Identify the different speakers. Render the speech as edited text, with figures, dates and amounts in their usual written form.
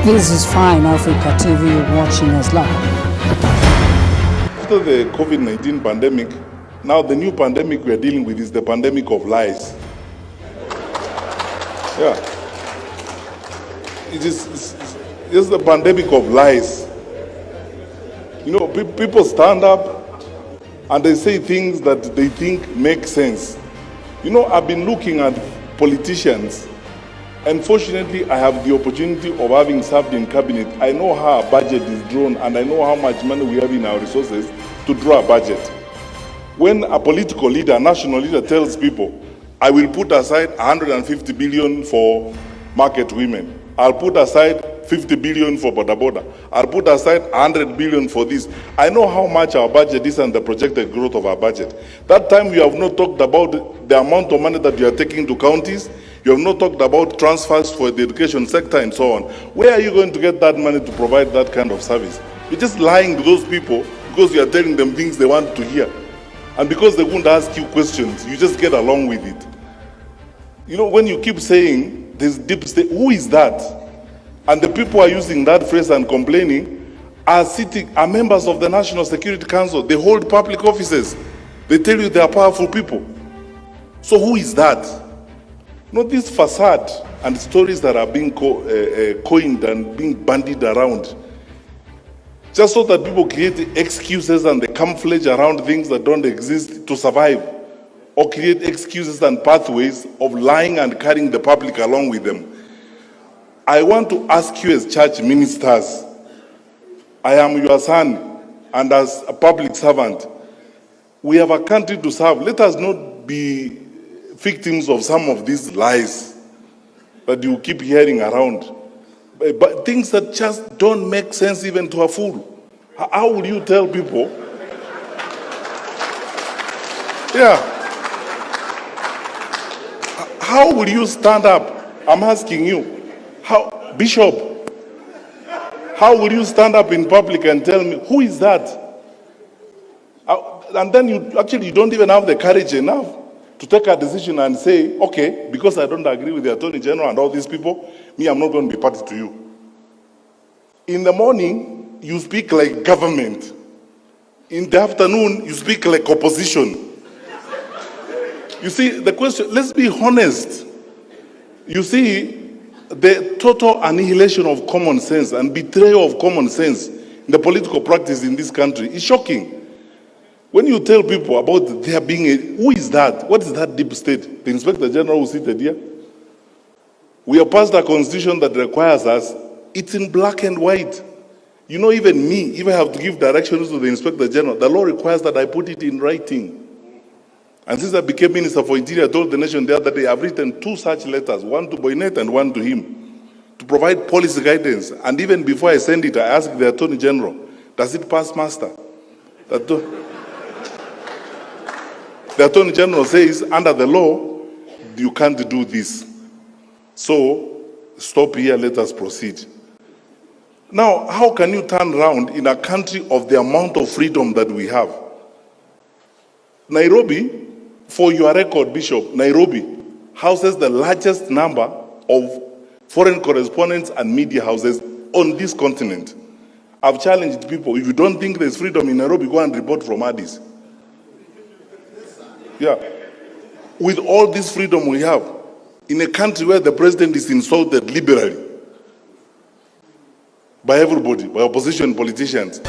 Speaker 1: This is Fine Africa TV, watching us live.
Speaker 2: After the COVID-19 pandemic, now the new pandemic we are dealing with is the pandemic of lies. Yeah. It's the pandemic of lies. You know, people stand up and they say things that they think make sense. You know, I've been looking at politicians. Unfortunately, I have the opportunity of having served in cabinet. I know how a budget is drawn and I know how much money we have in our resources to draw a budget. When a political leader, a national leader tells people, I will put aside 150 billion for market women. I'll put aside 50 billion for boda boda. I'll put aside 100 billion for this. I know how much our budget is and the projected growth of our budget. That time you have not talked about the amount of money that you are taking to counties. You have not talked about transfers for the education sector and so on. Where are you going to get that money to provide that kind of service? You're just lying to those people because you are telling them things they want to hear. And because they won't ask you questions, you just get along with it. You know, when you keep saying this deep state, who is that? And the people who are using that phrase and complaining are members of the National Security Council. They hold public offices. They tell you they are powerful people. So who is that? You know, this facade and stories that are being coined and being bandied around, just so that people create excuses and they camouflage around things that don't exist to survive, or create excuses and pathways of lying and carrying the public along with them. I want to ask you as church ministers, I am your son, and as a public servant, we have a country to serve. Let us not be victims of some of these lies that you keep hearing around, but things that just don't make sense even to a fool. How would you tell people? Yeah. How will you stand up? I'm asking you. How, Bishop, how will you stand up in public and tell me, who is that? And then you don't even have the courage enough to take a decision and say, okay, because I don't agree with the Attorney General and all these people, I'm not going to be party to you. In the morning, you speak like government. In the afternoon, you speak like opposition. You see, the question, let's be honest. You see, the total annihilation of common sense and betrayal of common sense in the political practice in this country is shocking. When you tell people about there being who is that? What is that deep state? The Inspector General who seated here? We have passed a constitution that requires us, it's in black and white. You know, even me, if I have to give directions to the Inspector General, the law requires that I put it in writing. And since I became Minister for Interior, I told the nation the other day, I've written 2 such letters, one to Boynet and one to him, to provide policy guidance. And even before I send it, I asked the Attorney General, does it pass muster? The Attorney General says, under the law, you can't do this. So, stop here, let us proceed. Now, how can you turn around in a country of the amount of freedom that we have? Nairobi, for your record, Bishop, Nairobi houses the largest number of foreign correspondents and media houses on this continent. I've challenged people, if you don't think there's freedom in Nairobi, go and report from Addis. Yeah. With all this freedom we have, in a country where the president is insulted liberally by everybody, by opposition politicians,